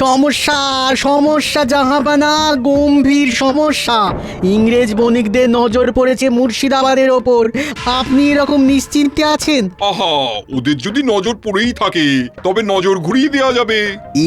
সমস্যা সমস্যা জাহাপানা, গম্ভীর সমস্যা। ইংরেজ বণিকদের নজর পড়েছে মুর্শিদাবাদের ওপর। আপনি এরকম নিশ্চিন্তে আছেন? আহা, ওদের যদি নজর পড়েই থাকে তবে নজর ঘুরিয়ে দেওয়া যাবে।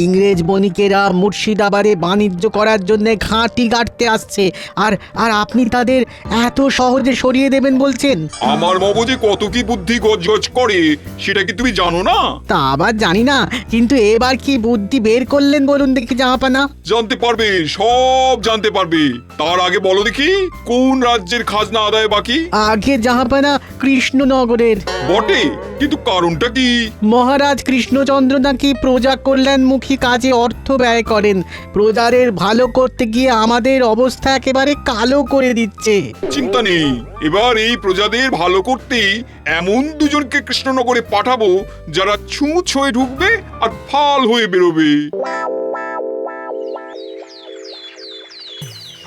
ইংরেজ বণিকেরা মুর্শিদাবাদে বাণিজ্য করার জন্য ঘাঁটি গাড়তে আসছে, আর আর আপনি তাদের এত সহজে সরিয়ে দেবেন বলছেন? আমার মগজে কত কি বুদ্ধি গজগজ করে সেটা কি তুমি জানো না? তা আবার জানি না, কিন্তু এবার কি বুদ্ধি বের করলেন বলুন দেখি জাহাপানা। জানতে পারবে, সব জানতে পারবে। তার আগে বলো দেখি, কোন রাজ্যের খাজনা আদায় বাকি? আগে জাহাপানা কৃষ্ণনগরের। বটে, কিন্তু কারণটা কি? মহারাজ কৃষ্ণচন্দ্র নাকি প্রজা কল্যাণমুখী কাজে অর্থ ব্যয় করেন। প্রজাদের ভালো করতে গিয়ে আমাদের অবস্থা একেবারে কালো করে দিচ্ছে। চিন্তা নেই, এবার এই প্রজাদের ভালো করতেই এমন দুজনকে কৃষ্ণনগরে পাঠাবো যারা ছুঁচ হয়ে ঢুকবে আর ফাল হয়ে বেরোবে।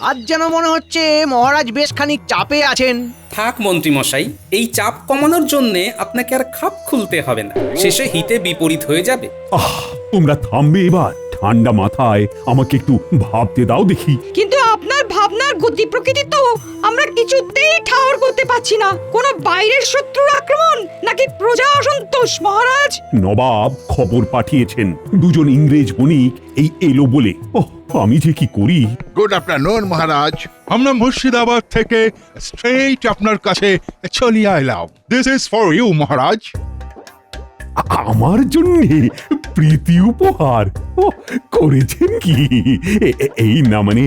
আজ যেন মনে হচ্ছে মহারাজ বেশ খানিক চাপে আছেন। থাক মন্ত্রী মশাই, এই চাপ কমানোর জন্য আপনাকে আর খাপ খুলতে হবে না, শেষে হিতে বিপরীত হয়ে যাবে। তোমরা থামবে এবার? ঠান্ডা মাথায় আমাকে একটু ভাবতে দাও দেখি। কিন্তু আপনার ভাবনার গতি প্রকৃতি তো আমরা কিছুতেই ঠাওর করতে পারছি না। কোনো বাইরের শত্রুর আক্রমণ নাকি প্রজা অসন্তোষ মহারাজ? নবাব খবর পাঠিয়েছেন দুজন ইংরেজ বণিক এই এলো বলে। আমি যে কি করি। গুড আফটারনুন মহারাজ। আমরা মুর্শিদাবাদ থেকে স্ট্রেইট আপনার কাছে চলে এলাম। দিস ইজ ফর ইউ মহারাজ। আমার জন্য প্রীতি উপহার করেছেন কি? এই না মানে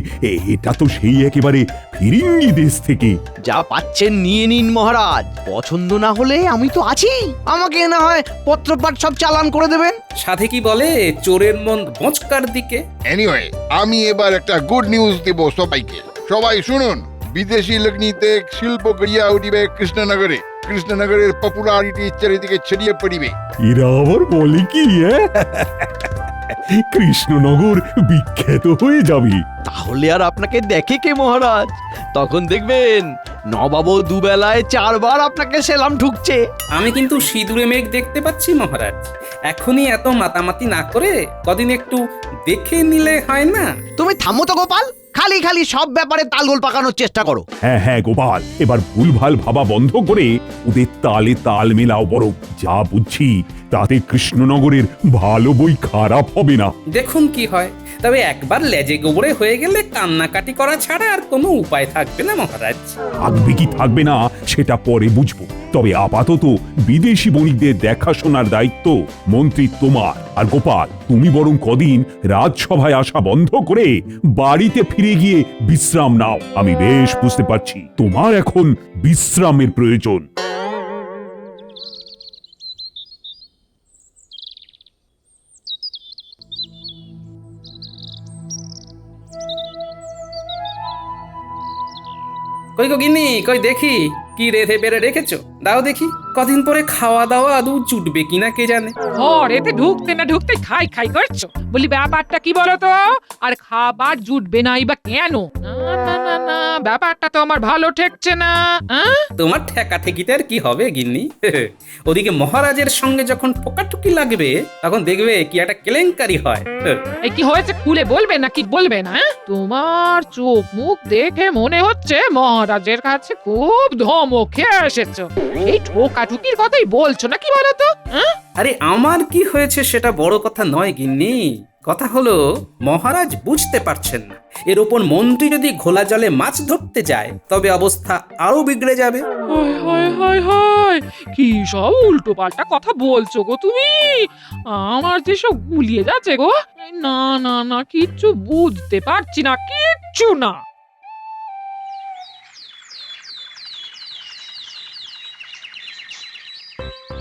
এটা তো সেই একেবারে ফিরিঙ্গি দেশ থেকে। যা পাচ্ছেন নিয়ে নিন মহারাজ, পছন্দ না হলে আমি তো আছি। আমাকে না হয় পত্রপাঠ সব চালান করে দেবেন। সাথে কি বলে, চোরের মন বচকার দিকে। এনিওয়ে, আমি এবার একটা গুড নিউজ দেব সবাইকে। সবাই শুনুন, বিদেশি লগ্নিতে শিল্প গড়িয়া উঠিবে কৃষ্ণনগরে। কৃষ্ণনগরের পপুলারিটি চারিদিকে ছড়িয়ে পড়িবে। এরা আবার বলে কি? কৃষ্ণনগর বিখ্যাত হয়ে যাবে। তাহলে আর আপনাকে দেখে কে মহারাজ? তখন দেখবেন নবাবও দুবেলায় 4 বার আপনাকে সেলাম ঢুকছে। আমি কিন্তু সিঁদুরে মেঘ দেখতে পাচ্ছি মহারাজ। এখনই এত মাতামাতি না করে কদিন একটু দেখে নিলে হয় না? তুমি থামো তো গোপাল, খালি খালি সব ব্যাপারে তালগোল পাকানোর চেষ্টা করো। হ্যাঁ গোপাল, এবার ভুলভাল ভাবা বন্ধ করে ওদের তালে তাল মেলাও। বড় যা বুঝছি তাতে কৃষ্ণনগরের ভালো বই খারাপ হবে না। দেখুন কি হয়। তবে একবার লেজে গোবরে হয়ে গেলে কান্নাকাটি করা ছাড়া আর কোনো উপায় থাকবে না মহারাজ। থাকবে কি থাকবে না সেটা পরে বুঝবো। তবে আপাতত বিদেশি বণিকদের দেখাশোনার দায়িত্ব মন্ত্রী তোমার। আর গোপাল, তুমি বরং কদিন রাজসভায় আসা বন্ধ করে বাড়িতে ফিরে গিয়ে বিশ্রাম নাও। আমি বেশ বুঝতে পারছি তোমার এখন বিশ্রামের প্রয়োজন। কই গো গিন্নি, কই দেখি কি রেধে বেড়ে রেখেছো, দাও দেখি। কদিন পরে খাওয়া দাওয়া আদৌ জুটবে কিনা কে জানে। এতে ঢুকতে না ঢুকতে খাই খাই করছো। বলি ব্যাপারটা কি বলো তো? আর খাবার জুটবে নাই বা কেন? না না না না, ব্যাপারটা তো আমার ভালো ঠেকছে না। তোমার ঠেকা ঠেকিতে আর কি হবে গিন্নি? ওদিকে মহারাজের সঙ্গে যখন ঠোকাঠুকি লাগবে তখন দেখবে কি একটা কেলেঙ্কারি হয়। এই কি হয়েছে খুলে বলবে নাকি বলবে না? তোমার চোখ মুখ দেখে মনে হচ্ছে মহারাজের কাছে খুব ধমকে এসেছো। এই ঠোকাঠুকির কথাই বলছো নাকি বলো তো? আরে আমার কি হয়েছে সেটা বড় কথা নয় গিন্নি। কথা হলো মহারাজ বুঝতে পারছেন না। এর ওপর মন্ত্রী যদি ঘোলা জলে মাছ ধরতে যায় তবে অবস্থা আরো বিগড়ে যাবে। কি সব উল্টো পাল্টা কথা বলছো গো তুমি? আমার যে সব গুলিয়ে যাচ্ছে গো। না না না, কিচ্ছু বুঝতে পারছি না, কিচ্ছু না।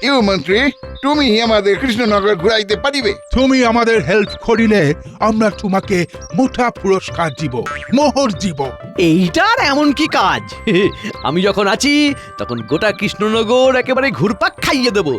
ইউ মন্ত্রী, তুমি আমাদের কৃষ্ণনগর ঘুরাইতে পারিবে? তুমি আমাদের হেল্প করিলে আমরা তোমাকে মোটা পুরস্কার দিব, মোহর দিব। এইটার এমন কি কাজ? আমি যখন আছি তখন গোটা কৃষ্ণনগর একেবারে ঘুরপাক খাইয়ে দেবো।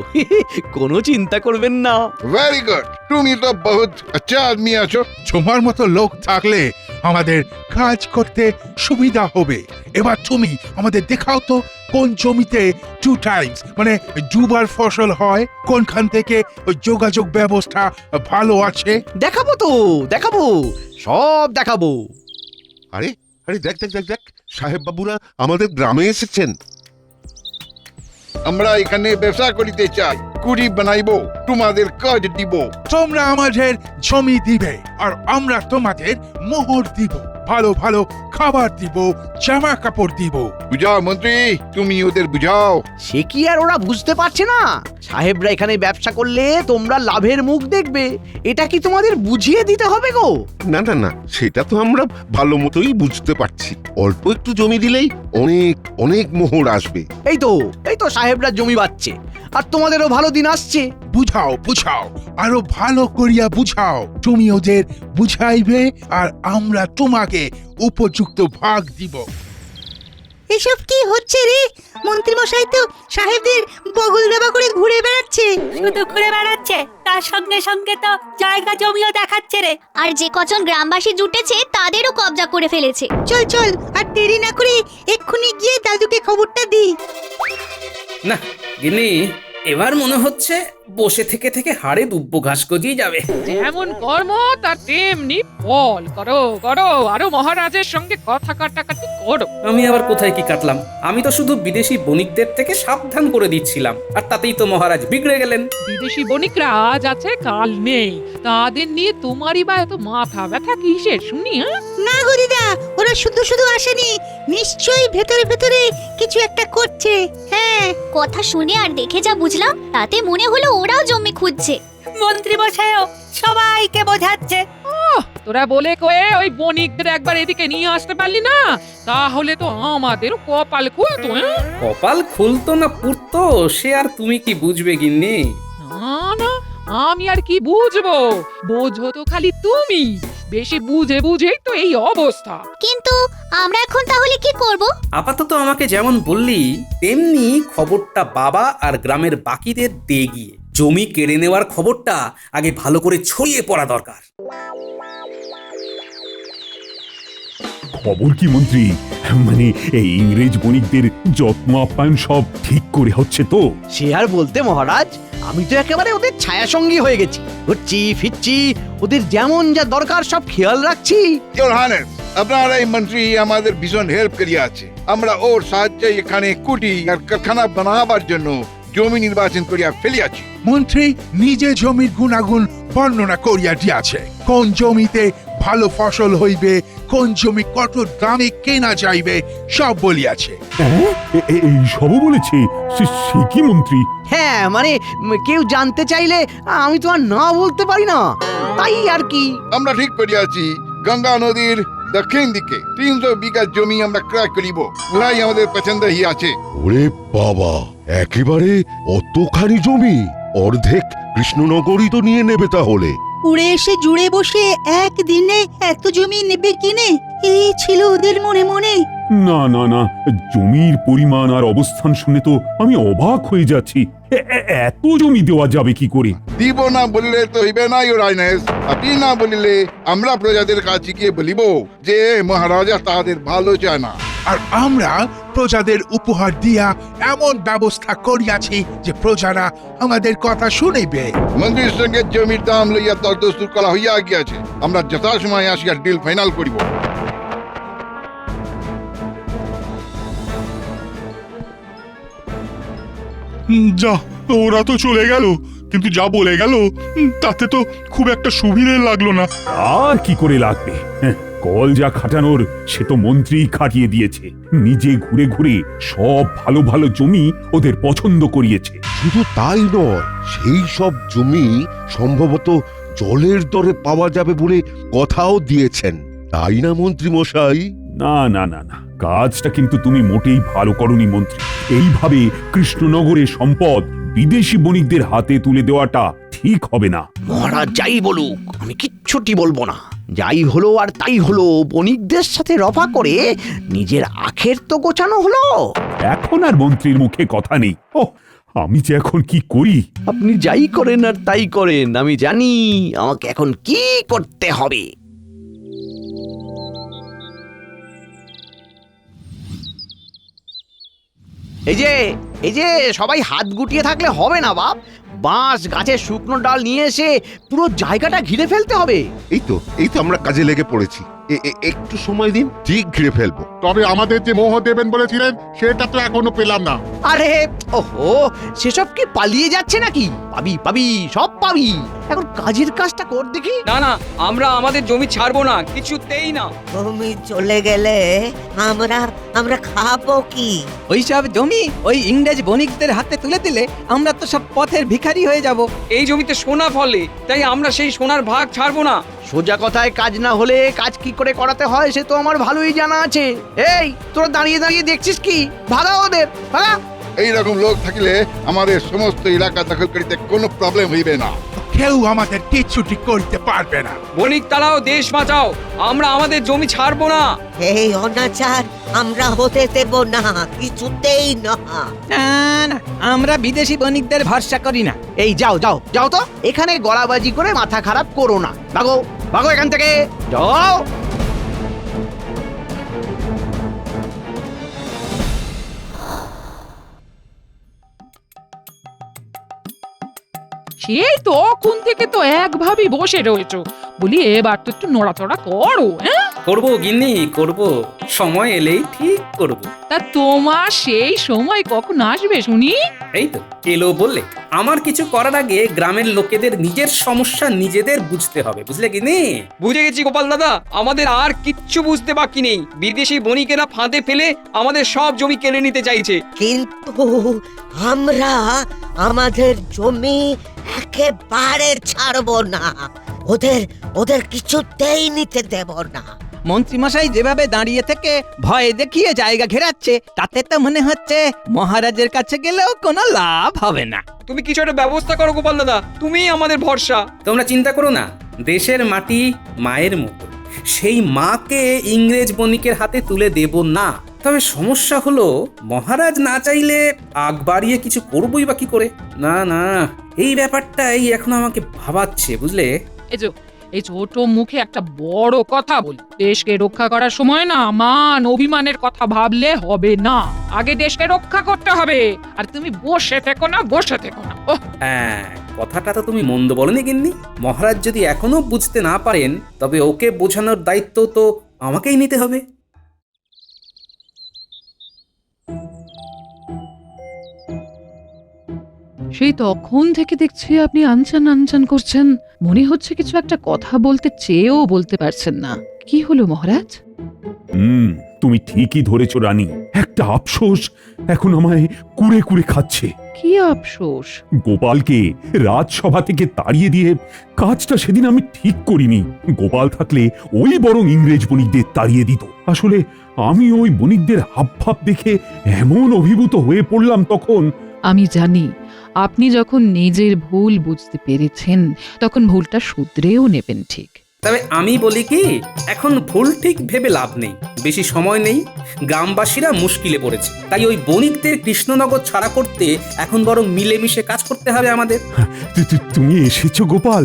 কোনো চিন্তা করবেন না। ভেরি গুড, তুমি তো বহুত আচ্ছা আদমি আছো। তোমার মতো লোক থাকলে আমাদের কাজ করতে সুবিধা হবে। এবার তুমি আমাদের দেখাও তো কোন জমিতে 2 টাইমস মানে দুবার ফসল হয়, কোনখান থেকে ওই যোগাযোগ ব্যবস্থা ভালো আছে। দেখাবো তো, দেখাবো, সব দেখাবো। আরে আরে দেখ দেখ দেখ দেখ, সাহেব বাবুরা আমাদের গ্রামে এসেছেন। আমরা এখানে ব্যবসা করিতে চাই, কুড়ি বানাইবো, তোমাদের কাজ দিব। তোমরা আমাদের জমি দিবে আর আমরা তোমাদের মোহর দিব, ভালো ভালো খাবার দিব, জামা কাপড় দিব। বুঝাও মন্ত্রী, তুমি ওদের বুঝাও। সে কি আর ওরা বুঝতে পারছে না? সাহেবরা এখানে ব্যবসা করলে তোমরা লাভের মুখ দেখবে, এটা কি তোমাদের বুঝিয়ে দিতে হবে গো? না না না, সেটা তো আমরা ভালো মতোই বুঝতে পারছি। অল্প একটু জমি দিলেই অনেক অনেক মোহর আসবে। এই তো সাহেবরা জমি বাচ্ছে, আর তোমাদেরও ভালো দিন আসছে। বুঝাও বুঝাও, আরো ভালো করিয়া বুঝাও। তুমি ওদের বুঝাইবে আর আমরা তোমাকে উপযুক্ত ভাগ দিব। এসব কি হচ্ছে রে? মন্ত্রী মশাই তো সাহেবদের বগল দেবা করে ঘুরে বেড়াচ্ছে। শুধু ঘুরে বেড়াচ্ছে, তার সঙ্গে সঙ্গে তো জায়গা জমিও দেখাচ্ছে রে। আর যে কজন গ্রামবাসী জুটেছে তাদেরও কবজা করে ফেলেছে। চল চল, আর দেরি না করে এক্ষুনি গিয়ে দাদুকে খবরটা দি। না গিন্নি, এবার মনে হচ্ছে বসে থেকে থেকে হাড়ে দুব্বো ঘাস গজিয়ে যাবে। যেমন কর্ম তার তেমনি ফল। করো করো, আরো মহারাজের সঙ্গে কথা কাটাকাটি করো। আমি আবার কোথায় কি কাটলাম? আমি তো শুধু বিদেশি বণিকদের থেকে সাবধান করে দিচ্ছিলাম, আর তাতেই তো মহারাজ বিগড়ে গেলেন। বিদেশি বণিকরা আজ আছে কাল নেই, তাদের নিয়ে তোমারই বা এত মাথা ব্যথা কিসের শুনি? না গো দিদা, ওরা শুধু শুধু আসেনি, নিশ্চয়ই ভেতরে ভেতরে কিছু একটা করছে। হ্যাঁ, কথা শুনে আর দেখে যা বুঝলাম, তাতে মনে হলো ওরাও জমি খুঁজছে। মন্ত্রী মশাইও সবাইকে বোঝাচ্ছে। তোরা বলে কয়ে ওই বণিকদের একবার এদিকে নিয়ে আসতে পারলি না, তাহলে তো আমাদের কপাল খুলতো। কপাল খুলতো না পুড়তো সে আর তুমি কি বুঝবে গিন্নি? না না, আমি আর কি বুঝবো? বোঝো তো খালি তুমি। বেশি বুঝে বুঝেই তো এই অবস্থা। কিন্তু আমরা এখন তাহলে কি করব? আপাতত আমাকে যেমন বললি তেমনি খবরটা বাবা আর গ্রামের বাকিদের দিয়ে গিয়ে জমি কেড়ে নেওয়ার খবরটা আগে ভালো করে ছড়িয়ে পড়া দরকার। খবর কি মন্ত্রী? মানে এই ইংরেজ বণিকদের যত্ন আপ্যায়ন সব ঠিক করে হচ্ছে তো? সে আর বলতে মহারাজ, আমি তো একেবারে ওদের ছায়া সঙ্গী হয়ে গেছি। ঘুরছি ফিরছি, ওদের যেমন যা দরকার সব খেয়াল রাখছি। ইওর হাইনেস, আপনার এই মন্ত্রী আমাদের ভীষণ হেল্প করিয়া আছে। আমরা ওর সাহায্যে এখানে কুটি আর কারখানা বানাবার জন্য জমি নির্বাচন করিয়া ফেলিয়াছি। মন্ত্রী নিজে জমির গুণাগুণ বর্ণনা করিয়া দিয়াছে। কোন জমিতে ভালো ফসল হইবে, কোন জমি কত দামে কেনা যাইবে, সব বলিয়াছে। এই সবও বলেছে? সে কি মন্ত্রী? হ্যাঁ মানে কেউ জানতে চাইলে আমি তো আর না বলতে পারি না, তাই আর কি। আমরা ঠিক করিয়াছি, গঙ্গা নদীর দক্ষিণ দিকে 300 বিঘা জমি আমরা ক্রয় করিব। উহাই আমাদের পছন্দ আছে। ওরে বাবা, একেবারে অতখানি জমি? অর্ধেক কৃষ্ণনগরই তো নিয়ে নেবে তাহলে। উড়ে এসে জুড়ে বসে একদিনে এত জমি নেবে কিনে, এই ছিল ওদের মনে মনে। না না না, জমির পরিমাণ আর অবস্থান শুনে তো আমি অবাক হয়ে যাচ্ছি। এত জমি দেওয়া যাবে কি করে? দিব না বলিলে তো হইবে না ইওর হাইনেস। আপনি না বলিলে আমরা প্রজাদের কাছে গিয়ে বলিব যে মহারাজা তাদের ভালো চায় না। আর আমরা প্রজাদের উপহার দিয়া এমন ব্যবস্থা করিয়াছি যে প্রজারা আমাদের কথা শুনিবে। মন্ত্রীর সঙ্গে জমির দাম লইয়া দরদস্তুর করা হইয়া গিয়াছে। আমরা যথাসময়ে আসিয়া ডিল ফাইনাল করিব। যা, ওরা তো চলে গেল, কিন্তু যা বলে গেল তাতে তো খুব একটা সুবিধে লাগলো না। আর কি করে লাগবে? কল যা খাটানোর সে তো মন্ত্রী খাটিয়ে দিয়েছে। নিজে ঘুরে ঘুরে সব ভালো ভালো জমি ওদের পছন্দ করিয়েছে। শুধু তাই নয়, সেই সব জমি সম্ভবত জলের দরে পাওয়া যাবে বলে কথাও দিয়েছেন, তাই না মন্ত্রী মশাই? না না না না, কাজটা কিন্তু তুমি মোটেই ভালো করনি মন্ত্রী। এইভাবে কৃষ্ণনগরের সম্পদ বিদেশি বণিকদের হাতে তুলে দেওয়াটা ঠিক হবে না। মহারাজ যাই বলুক, আমি কিচ্ছুটি বলবো না। যাই হলো আর তাই হলো, বণিকদের সাথে রফা করে নিজের আখের তো গোছানো হলো। এখন আর মন্ত্রীর মুখে কথা নেই। ও, আমি যে এখন কি করি? আপনি যাই করেন আর তাই করেন, আমি জানি আমাকে এখন কি করতে হবে। এই যে সবাই হাত গুটিয়ে থাকলে হবে না বাপ, বাঁশ গাছের শুকনো ডাল নিয়ে এসে পুরো জায়গাটা ঘিরে ফেলতে হবে। এই তো আমরা কাজে লেগে পড়েছি। একটু সময় দিন, ঠিক ঘিরে ফেলবো। তবে আমাদের যে মোহ দেবেন বলেছিলেন সেটা তো এখনো পেলাম না। আরে ওহো, সেসব কি পালিয়ে যাচ্ছে নাকি? পাবি পাবি, সব পাবি। এখন কাজের কাজটা কর দেখি। না না, আমরা আমাদের জমি ছাড়বো না, কিছুতেই না। তুমি চলে গেলে আমরা খাবো কি? ওই সব জমি ওই ইংরেজ বণিকদের হাতে তুলে দিলে আমরা তো সব পথের ভিখারি হয়ে যাব। এই জমিতে সোনা ফলে, তাই আমরা সেই সোনার ভাগ ছাড়বো না। সোজা কথায় কাজ না হলে কাজ কি করে করাতে হয় সে তো আমার ভালোই জানা আছে। এই তোরা দাঁড়িয়ে দাঁড়িয়ে দেখছিস কি? ভাগা ওদের, ভাগা। এইরকম লোক থাকলে আমাদের সমস্ত এলাকা দখলকারীতে কোনো প্রবলেম হইবে না। কেউ আমাদের কিচ্ছুটি করতে পারবে না। বণিক তারাও দেশ বাঁচাও, আমরা আমাদের জমি ছাড়বো না। এই অনাচার আমরা হতে দেব না, কিছুতেই না। না না, আমরা বিদেশি বণিকদের ভরসা করি না। এই যাও যাও যাও তো, এখানে গলাবাজি করে মাথা খারাপ করো না। ভাগো ভাগো এখান থেকে, যাও। সেই তখন থেকে তো একভাবেই বসে রয়েছো, বলি এবার তো একটু নড়াচড়া করো। হ্যাঁ, করব গিন্নি, করব, সময় এলেই ঠিক করব। তা তোমার সেই সময় কখন আসবে শুনি? এই তো এলো বললে। আমার কিছু করার আগে গ্রামের লোকেদের নিজের সমস্যা নিজেদের বুঝতে হবে, বুঝলে গিন্নি? বুঝে গেছি গোপাল দাদা, আমাদের আর কিচ্ছু বুঝতে বাকি নেই। বিদেশি বণিকেরা ফাঁদে ফেলে আমাদের সব জমি কেড়ে নিতে চাইছে। কিন্তু আমরা আমাদের জমি একেবারে ছাড়বো না, ওদের কিছুতেই নিতে দেব না। মন্ত্রীমশাই যেভাবে দাঁড়িয়ে থেকে ভয় দেখিয়ে জায়গা ঘেরাচ্ছে, তাতে তো মনে হচ্ছে মহারাজের কাছে গেলেও কোনো লাভ হবে না। তুমি কিছু একটা ব্যবস্থা করো গোপাল দাদা, তুমিই আমাদের ভরসা। তোমরা চিন্তা করো না, দেশের মাটি মায়ের মতো, সেই মাকে ইংরেজ বণিকের হাতে তুলে দেব না। তবে সমস্যা হলো মহারাজ না চাইলে আগ বাড়িয়ে কিছু করবই বা কি করে। না না, এই ব্যাপারটাই এখন আমাকে ভাবাচ্ছে, বুঝলে? এই ছোট মুখে একটা বড় কথা বলি, দেশকে রক্ষা করার সময় না মান অভিমানের কথা ভাবলে হবে না, আগে দেশকে রক্ষা করতে হবে। আর তুমি বসে থেকো না, বসে থেকো না। হ্যাঁ, কথাটা তো তুমি মন্দ বলনি গিন্নি। মহারাজ যদি এখনো বুঝতে না পারেন, তবে ওকে বোঝানোর দায়িত্ব তো আমাকেই নিতে হবে। সেই তখন থেকে দেখছি আপনি আনচান আনচান করছেন, মনে হচ্ছে কিছু একটা কথা বলতে চেয়েও বলতে পারছেন না। কি হলো মহারাজ? তুমি ঠিকই ধরেছ রানী। একটা আফসোস এখন আমায় কুড়ে কুড়ে খাচ্ছে। কি আফসোস? গোপালকে রাজসভা থেকে তাড়িয়ে দিয়ে কাজটা সেদিন আমি ঠিক করিনি। গোপাল থাকলে ওই বরং ইংরেজ বণিকদের তাড়িয়ে দিত। আসলে আমি ওই বণিকদের হাবভাব দেখে এমন অভিভূত হয়ে পড়লাম তখন। আমি জানি আপনি যখন নিজের ভুল বুঝতে পেরেছেন তখন ভুলটা শুধরেও নেবেন ঠিক। তবে আমি বলি কি, এখন ভুল ঠিক ভেবে লাভ নেই, বেশি সময় নেই, গ্রামবাসীরা মুশকিলে পড়েছে। তাই ওই বণিকদের কৃষ্ণনগর ছাড়া করতে এখন বরং মিলেমিশে কাজ করতে হবে আমাদের। তুমি এসেছো গোপাল,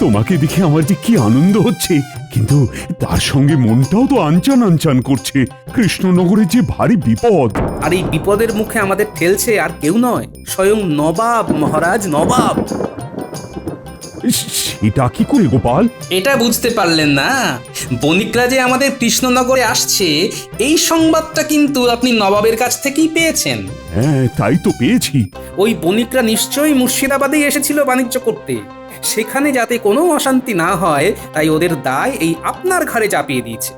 তোমাকে দেখে আমার যে কি আনন্দ হচ্ছে, কিন্তু তার সঙ্গে মনটাও তো আনচান আনচান করছে। কৃষ্ণনগরে যে ভারী বিপদ। আর এই বিপদের মুখে আমাদের ঠেলছে আর কেউ নয়, স্বয়ং নবাব, মহারাজ নবাব। সেটা কি করে গোপাল? এটা বুঝতে পারলেন না? বণিকরা যে আমাদের কৃষ্ণনগরে আসছে, এই সংবাদটা কিন্তু আপনি নবাবের কাছ থেকেই পেয়েছেন। হ্যাঁ, তাই তো পেয়েছি। ওই বণিকরা নিশ্চয়ই মুর্শিদাবাদেই এসেছিল বাণিজ্য করতে। সেখানে যাতে কোনো অশান্তি না হয়, তাই ওদের দায় এই আপনার ঘাড়ে চাপিয়ে দিয়েছে।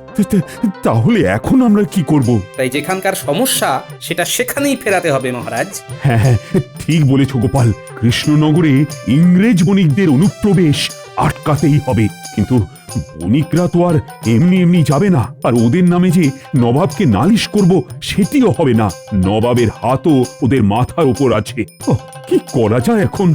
তাহলে এখন আমরা কি করব? তাই যেখানকার সমস্যা সেটা সেখানেই ফেরাতে হবে মহারাজ। হ্যাঁ, ঠিক বলেছ গোপাল। কৃষ্ণনগরে ইংরেজ বণিকদের অনুপ্রবেশ আটকাতেই হবে। কিন্তু বণিকরা তো আর এমনি এমনি যাবে না, আর ওদের নামে যে নবাবকে নালিশ করব সেটিও হবে না। নবাবের হাতও ওদের মাথার উপর আছে। কি করা যায় এখন?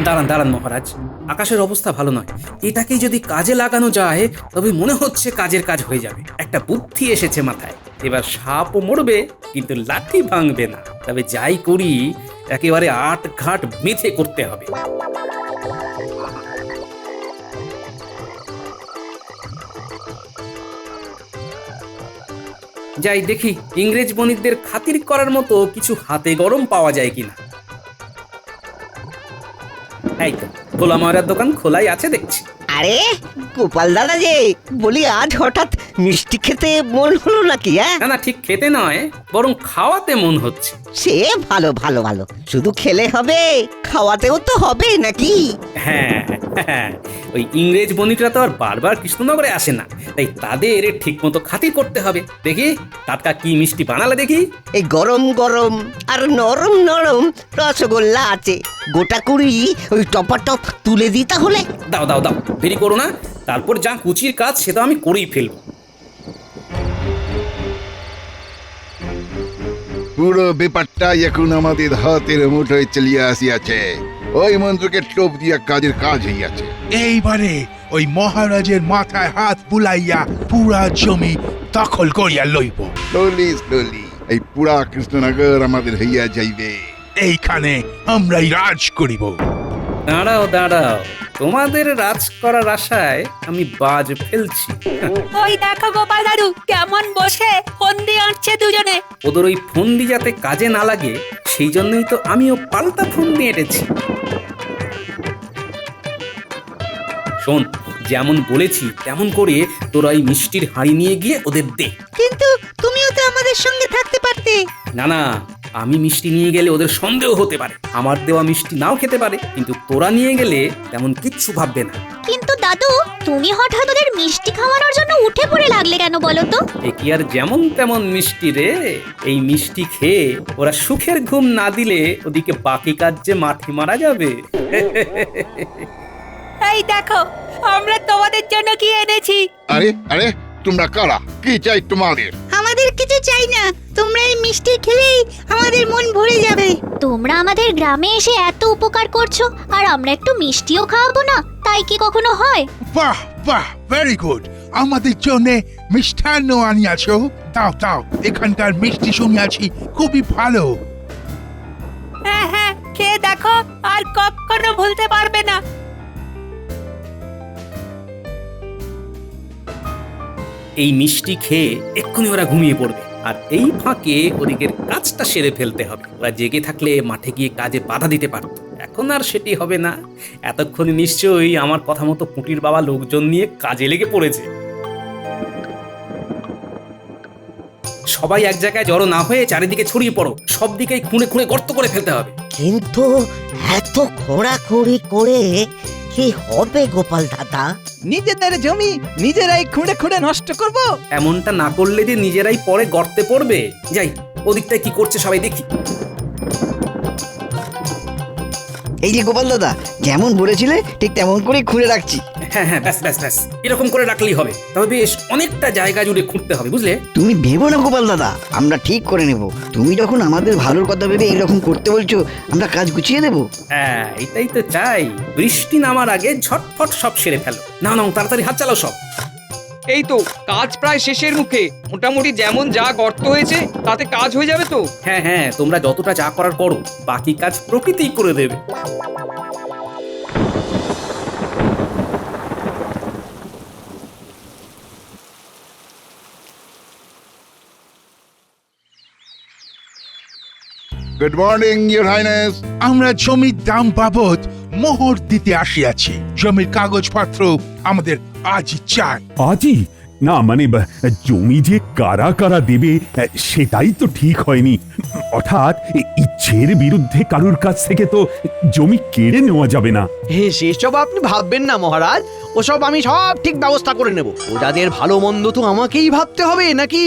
দাঁড়ান দাঁড়ান মহারাজ, আকাশের অবস্থা ভালো নয়। এটাকেই যদি কাজে লাগানো যায় তবে মনে হচ্ছে কাজের কাজ হয়ে যাবে। একটা বুদ্ধি এসেছে মাথায়। এবার সাপও মরবে কিন্তু লাঠি ভাঙবে না। তবে যাই করি একেবারে আট ঘাট মেথে করতে হবে। যাই দেখি ইংরেজ বণিকদের খাতির করার মতো কিছু হাতে গরম পাওয়া যায় কিনা। এই তো ভোলা ময়রার দোকান খোলাই আছে দেখছি। আরে গোপাল দাদা যে বলি, আজ হঠাৎ মিষ্টি খেতে মন হলো নাকি? না না, ঠিক খেতে নয়, বরং খাওয়াতে মন হচ্ছে। সে ভালো ভালো ভালো, শুধু খেলে হবে, খাওয়াতেও তো হবে নাকি? হ্যাঁ হ্যাঁ, ওই ইংরেজ বণিকরা তো আর বারবার কৃষ্ণনগরে আসে না, তাই তাদের ঠিক মতো খাতির করতে হবে। দেখি টাটকা কি মিষ্টি বানালে দেখি। এই গরম গরম আর নরম নরম রসগোল্লা আছে, গোটা কুড়ি ওই টপাটপ তুলে দিই তাহলে। দাও দাও দাও, দেরি করো না, তারপর যা কুচির কাজ সে তো আমি করেই ফেলবো। পুরো ব্যাপারটা এখন আমাদের হাতের মুঠোয় চলিয়া আসিয়াছে। ওই মন্ত্রকে টোপ দিয়া কাজের কাজ হইয়াছে। এইবারে ওই মহারাজের মাথায় হাত বুলাইয়া পুরা জমি দখল করিয়া লইব। স্লোলি স্লোলি এই পুরা কৃষ্ণনগর আমাদের হইয়া যাইবে। এইখানে আমরাই রাজ করিব। দাঁড়াও দাঁড়াও, তোমাদের রাজ করার আশায় আমি বাজ ফেলছি। ওই দেখো গোপাল দাদু কেমন বসে ফন্দি আঁটছে দুজনে। ওদের ওই ফন্দি যাতে কাজে না লাগে সেই জন্যই তো আমিও পাল্টা ফন্দি এঁটেছি। শোন, যেমন বলেছি তেমন করে তোরা ওই মিষ্টির হাঁড়ি নিয়ে গিয়ে ওদের দে। কিন্তু তুমিও তো আমাদের সঙ্গে থাকতে পারতে। না না, আমি মিষ্টি নিয়ে গেলে ওদের সন্দেহ হতে পারে, আমার দেওয়া মিষ্টি নাও খেতে পারে, কিন্তু তোরা নিয়ে গেলে তেমন কিচ্ছু ভাববে না। কিন্তু দাদু, তুমি হঠাৎ ওদের মিষ্টি খাওয়ানোর জন্য উঠে পড়ে লাগলে কেন বলো তো? এ কি আর যেমন তেমন মিষ্টি রে, এই মিষ্টি খেয়ে ওরা সুখের ঘুম না দিলে ওদিকে বাকি কাজ যে মাঠে মারা যাবে। এই দেখো আমরা তোমাদের জন্য কি এনেছি। আরে আরে, তোমরা কারা? কি চাই তোমাদের? আমাদের কিছু চাই না, তোমরা এই মিষ্টি খেলেই আমাদের মন ভরে যাবে। তোমরা আমাদের গ্রামে এসে এত উপকার করছো, আর আমরা একটু মিষ্টিও খাওয়াবো না, তাই কি কখনো হয়? বাহ বাহ, ভেরি গুড। আমাদের জন্য মিষ্টান্ন আনিয়াছো। দাও দাও, এখানকার মিষ্টি শুনিয়াছি খুবই ভালো। হ্যাঁ হ্যাঁ, খেয়ে দেখো, আর কখনো ভুলতে পারবে না। এই মিষ্টি খেয়ে এক্ষুনি ওরা ঘুমিয়ে পড়বে, আর এই ফাঁকে ওদিকের কাজটা সেরে ফেলতে হবে। ওরা জেগে থাকলে মাঠে গিয়ে কাজে বাধা দিতে পারত, এখন আর সেটি হবে না। এতক্ষণে নিশ্চয়ই আমার কথা মতো পুটির বাবা লোকজন নিয়ে কাজে লেগে পড়েছে। সবাই এক জায়গায় জড়ো না হয়ে চারিদিকে ছড়িয়ে পড়ো, সব দিকেই খুঁড়ে খুঁড়ে গর্ত করে ফেলতে হবে। কিন্তু এত খোঁড়াখুড়ি করে কি হবে গোপাল দাদা? নিজেদের জমি নিজেরাই খুঁড়ে খুঁড়ে নষ্ট করব? এমনটা না করলে যে নিজেরাই পরে গর্তে পড়বে। যাই, ওদিকটায় কি করছে সবাই দেখি। এই যে গোপাল দাদা, যেমন বলেছিলে ঠিক তেমন করে খুঁড়ে রাখছি। হ্যাঁ হ্যাঁ, ব্যাস ব্যাস ব্যাস, এরকম করে রাখলেই হবে। তবে বেশ অনেকটা জায়গা জুড়ে খুঁড়তে হবে, বুঝলে? তুমি ভেবো না গোপাল দাদা, আমরা ঠিক করে নেব। তুমি যখন আমাদের ভালোর কথা ভেবে এরকম করতে বলছো, আমরা কাজ গুছিয়ে দেব। হ্যাঁ, এটাই তো চাই। বৃষ্টি নামার আগে ঝটফট সব সেরে ফেলো। না না, তাড়াতাড়ি হাত চালাও সব। এই তো কাজ প্রায় শেষের মুখে, মোটামুটি যেমন যা গর্ত হয়েছে তাতে কাজ হয়ে যাবে তো। হ্যাঁ হ্যাঁ, তোমরা যতটা যা করার করো, বাকি কাজ প্রকৃতিই করে দেবে। Good morning your highness. আমরা জমির দাম বাবদ মোহর দিতে আসিয়াছি। জমির কাগজপত্র আমাদের আজই চাই। আজই? না মানে জমি যে কারা কারা দেবে সেটাই তো ঠিক হয়নি। অর্থাৎ ইচ্ছের বিরুদ্ধে কারুর কাছ থেকে তো জমি কেড়ে নেওয়া যাবে না। হে, সেসব আপনি ভাববেন না মহারাজ, ওসব আমি সব ঠিক ব্যবস্থা করে নেব। ওদের ভালো মন্দ তো আমাকেই ভাবতে হবে নাকি?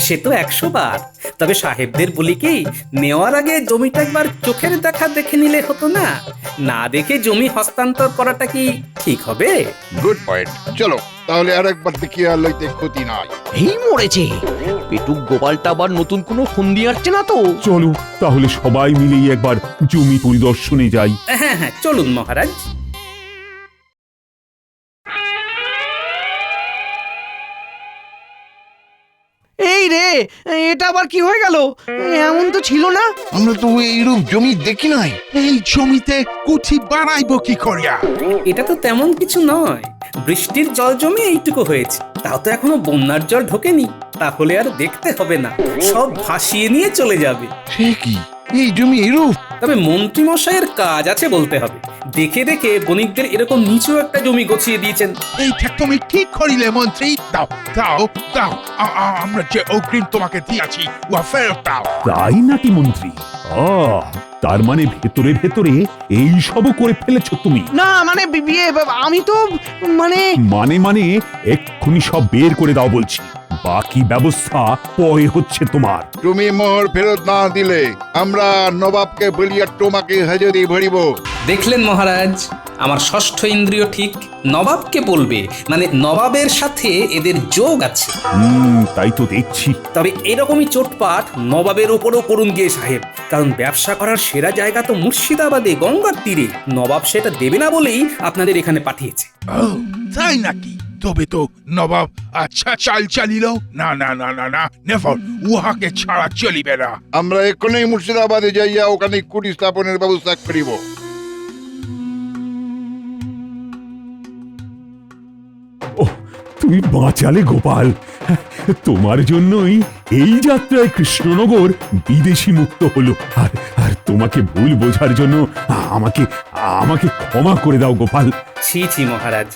সে তো 100 বার। তবে সাহেবদের বলি কি, নেওয়ার আগে জমিটা একবার চোখের দেখা দেখে নিলে হতো না? না দেখে জমি হস্তান্তর করাটা কি ঠিক হবে? Good point. চলো তাহলে আরেকবার দেখিয়া লইতে ক্ষতি নাই। এই মরেছে, পেটুক গোপালটা আবার নতুন কোনো ফন্দি আসছে না তো? চলো তাহলে সবাই মিলেই একবার জমি পরিদর্শনে যাই। হ্যাঁ হ্যাঁ, চলুন মহারাজ। এই রে, এটা আবার কি হয়ে গেল? এমন তো ছিল না। আমরা তো এইরূপ জমি দেখি নাই। এই জমিতে কুঠি বানাইব কি করিয়া? এটা তো তেমন কিছু নয়, বৃষ্টির জল জমে এইটুকু হয়েছে, তাও তো এখনো বন্যার জল ঢোকেনি। তাহলে আর দেখতে হবে না, সব ভাসিয়ে নিয়ে চলে যাবে। সে কি, এই জমি এরূপ? তবে মন্ত্রী মশাইয়ের কাজ আছে বলতে হবে। দেখে দেখে বণিকদের এরকম নিচু একটা জমি গছিয়ে দিয়েছেন। এইটা তুমি ঠিক করিলে মন্ত্রী। দাও দাও দাও, আমরা যে অগ্রিম তোমাকে দিয়েছি উহা ফেরত দাও। তাই নাকি মন্ত্রী? তার মানে ভেতরে ভেতরে এই সবও করে ফেলেছো তুমি? না মানে বিয়ে আমি তো মানে মানে এক্ষুনি সব বের করে দাও বলছি, বাকি ব্যবস্থা পরে হচ্ছে তোমার। তুমি মোহর ফেরত না দিলে আমরা নবাবকে বলিয়া তোমাকে হাজতে ভরিব। দেখলেন মহারাজ, আমার ষষ্ঠ ইন্দ্রিয় ঠিক নবাবকে বলবে, মানে নবাবের সাথে এদের যোগ আছে। তাই তো দেখছি। তবে এরকমই চোটপাট নবাবের উপরও করুন গিয়ে সাহেব, কারণ ব্যবসা করার সেরা জায়গা তো মুর্শিদাবাদে, গঙ্গার তীরে। নবাব সেটা দেবে না বলেই আপনাদের এখানে পাঠিয়েছে। তাই নাকি? তবে তো নবাব আচ্ছা চাল চালিল। না না না না না, নেভার, উহাকে ছাড়া চলিবে না। আমরা এক্ষুনি মুর্শিদাবাদে যাইয়া ওখানে কুটি স্থাপনের ব্যবস্থা করিব। তুমি বাঁচালে গোপাল, তোমার জন্যই এই যাত্রায় কৃষ্ণনগর বিদেশি মুক্ত হলো। আর তোমাকে ভুল বোঝার জন্য আমাকে আমাকে ক্ষমা করে দাও গোপাল। ছি ছি মহারাজ,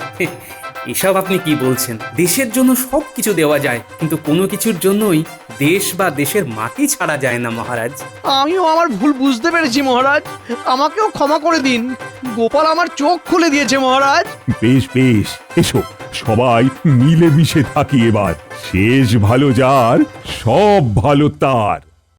এসব আপনি কি বলছেন? দেশের জন্য সব কিছু দেওয়া যায়, কিন্তু কোনো কিছুর জন্যই দেশ বা দেশের মাটি ছাড়া যায় না মহারাজ। আমিও আমার ভুল বুঝতে পেরেছি মহারাজ, আমাকেও ক্ষমা করে দিন। গোপাল আমার চোখ খুলে দিয়েছে মহারাজ। বেশ বেশ, এসো সবাই মিলেমিশে থাকি এবার। শেষ ভালো যার, সব ভালো তার।